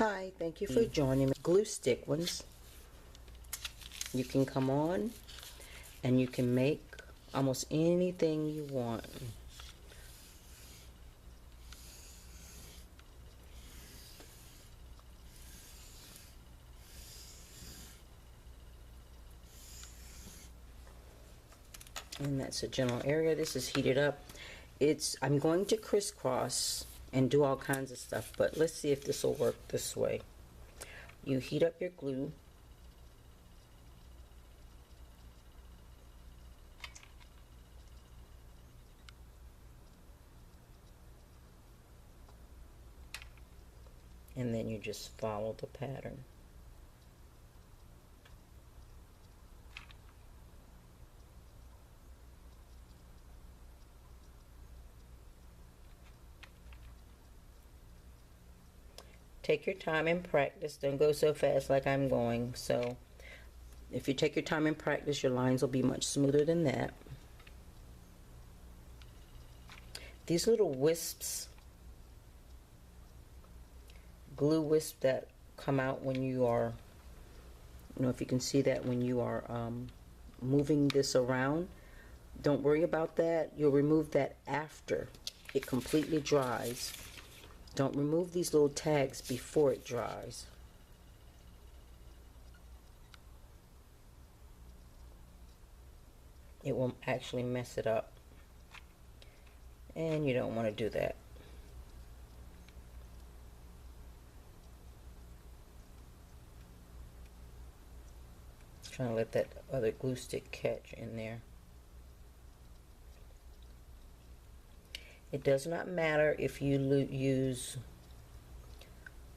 Hi, thank you for joining me. Glue stick ones. You can come on and you can make almost anything you want. And that's a general area. This is heated up. I'm going to crisscross and do all kinds of stuff, but let's see if this will work this way. You heat up your glue. And then you just follow the pattern. Take your time and practice. Don't go so fast like I'm going. So if you take your time and practice, your lines will be much smoother than that. These little wisps, glue wisps that come out when you are, if you can see that when you are moving this around, don't worry about that. You'll remove that after it completely dries. Don't remove these little tags before it dries. It will actually mess it up, and you don't want to do that. Trying to let that other glue stick catch in there. It does not matter if you use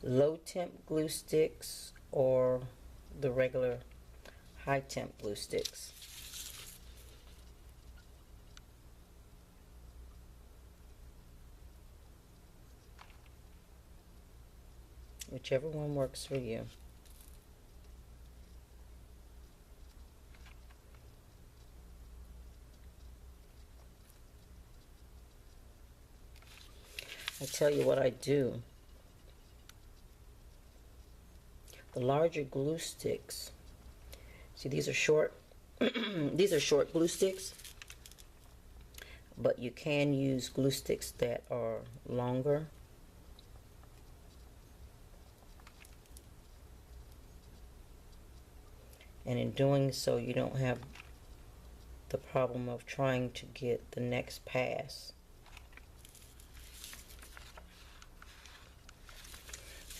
low temp glue sticks or the regular high temp glue sticks. Whichever one works for you. I tell you what I do. The larger glue sticks, see, these are short. These are short glue sticks, but you can use glue sticks that are longer. And in doing so, you don't have the problem of trying to get the next pass.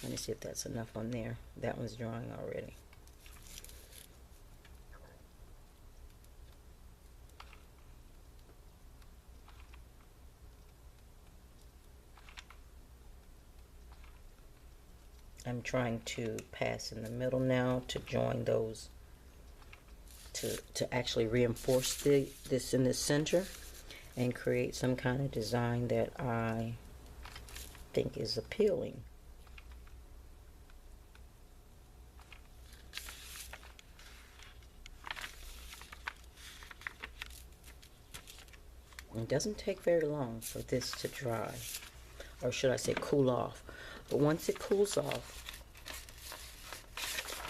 Let me see if that's enough on there. That one's drying already. I'm trying to pass in the middle now to join those, to actually reinforce this in the center and create some kind of design that I think is appealing. It doesn't take very long for this to dry, or should I say cool off. But once it cools off,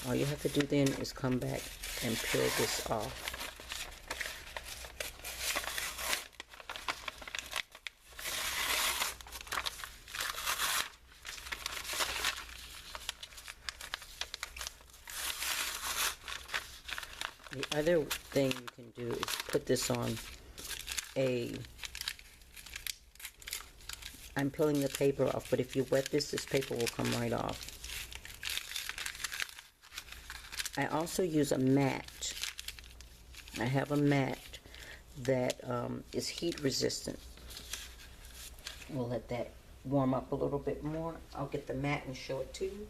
all you have to do then is come back and peel this off. The other thing you can do is put this on I'm peeling the paper off, but if you wet this paper will come right off. I also use a mat. I have a mat that is heat resistant. We'll let that warm up a little bit more. I'll get the mat and show it to you.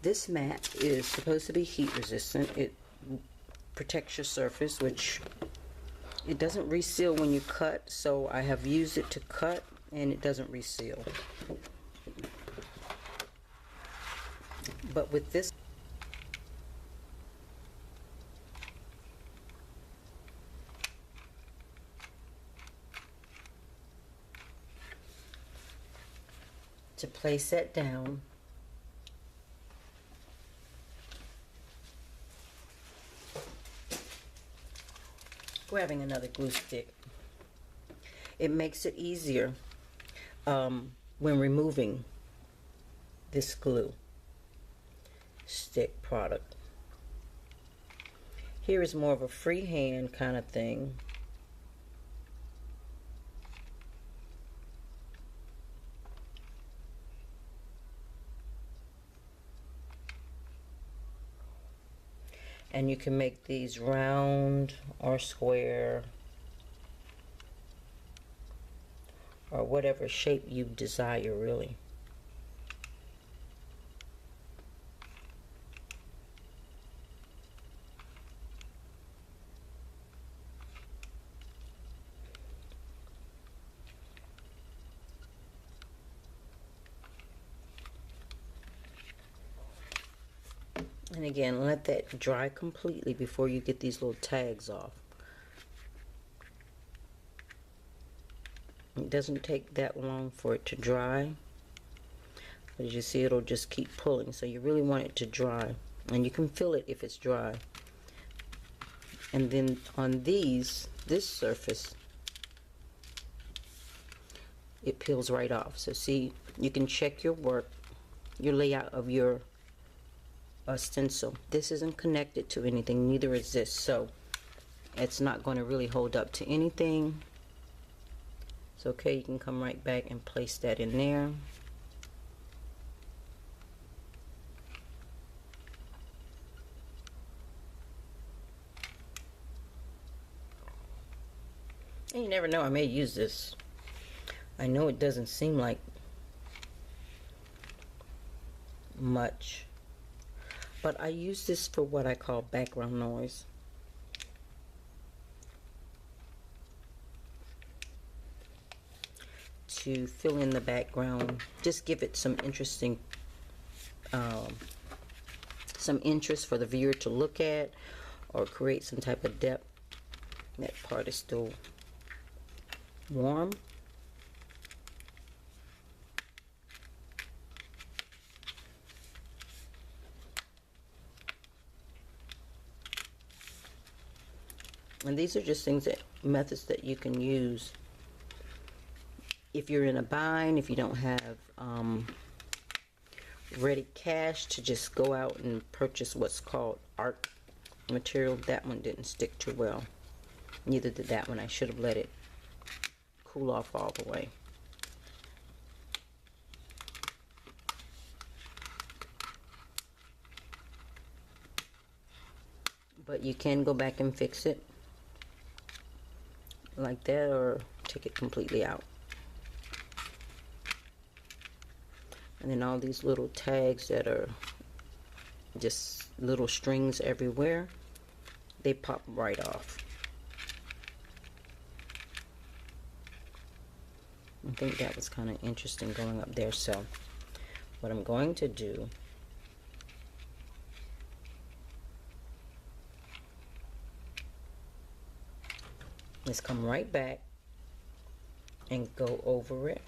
This mat is supposed to be heat resistant. It protects your surface, which it doesn't reseal when you cut, so I have used it to cut and it doesn't reseal. But with this, place that down. Grabbing another glue stick. It makes it easier when removing this glue stick product. Here is more of a freehand kind of thing. And you can make these round or square or whatever shape you desire, really. And again, let that dry completely before you get these little tags off. It doesn't take that long for it to dry. But as you see, it'll just keep pulling. So you really want it to dry. And you can feel it if it's dry. And then on this surface, it peels right off. So see, you can check your work, your layout of your stencil. This isn't connected to anything, neither is this, so it's not going to really hold up to anything. It's okay, you can come right back and place that in there. And you never know, I may use this. I know it doesn't seem like much, but I use this for what I call background noise. To fill in the background, just give it some interesting, some interest for the viewer to look at, or create some type of depth. That part is still warm. And these are just methods that you can use if you're in a bind, if you don't have ready cash to just go out and purchase what's called art material. That one didn't stick too well. Neither did that one. I should have let it cool off all the way. But you can go back and fix it like that, or take it completely out. And then all these little tags that are just little strings everywhere, they pop right off. I think that was kind of interesting going up there. So what I'm going to do is come right back and go over it.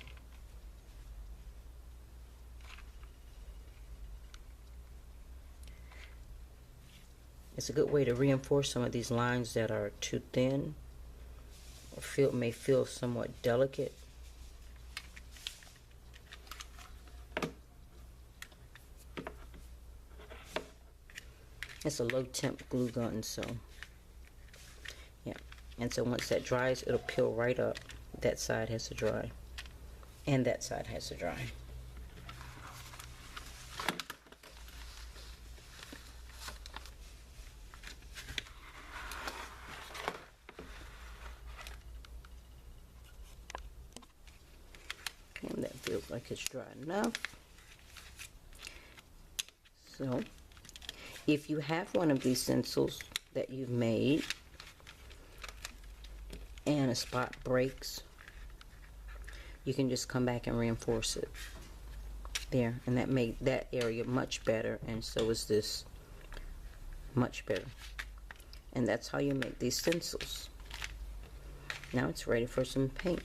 It's a good way to reinforce some of these lines that are too thin or may feel somewhat delicate. It's a low temp glue gun, so yeah. And so once that dries, it'll peel right up. That side has to dry, and that side has to dry. And that feels like it's dry enough. So if you have one of these stencils that you've made and a spot breaks, you can just come back and reinforce it there, and that made that area much better, and so is this much better. And that's how you make these stencils. Now it's ready for some paint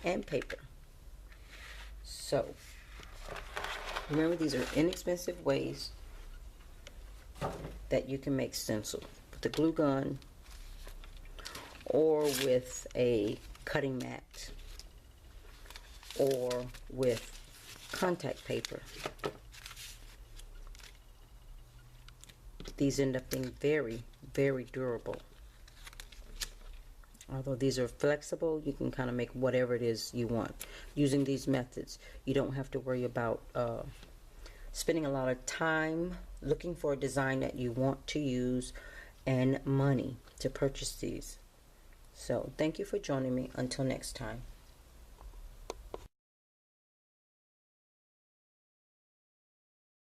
and paper. So remember, these are inexpensive ways that you can make stencils with the glue gun or with a cutting mat or with contact paper. These end up being very, very durable. Although these are flexible, you can kind of make whatever it is you want. Using these methods, you don't have to worry about spending a lot of time looking for a design that you want to use and money to purchase these. So thank you for joining me. Until next time.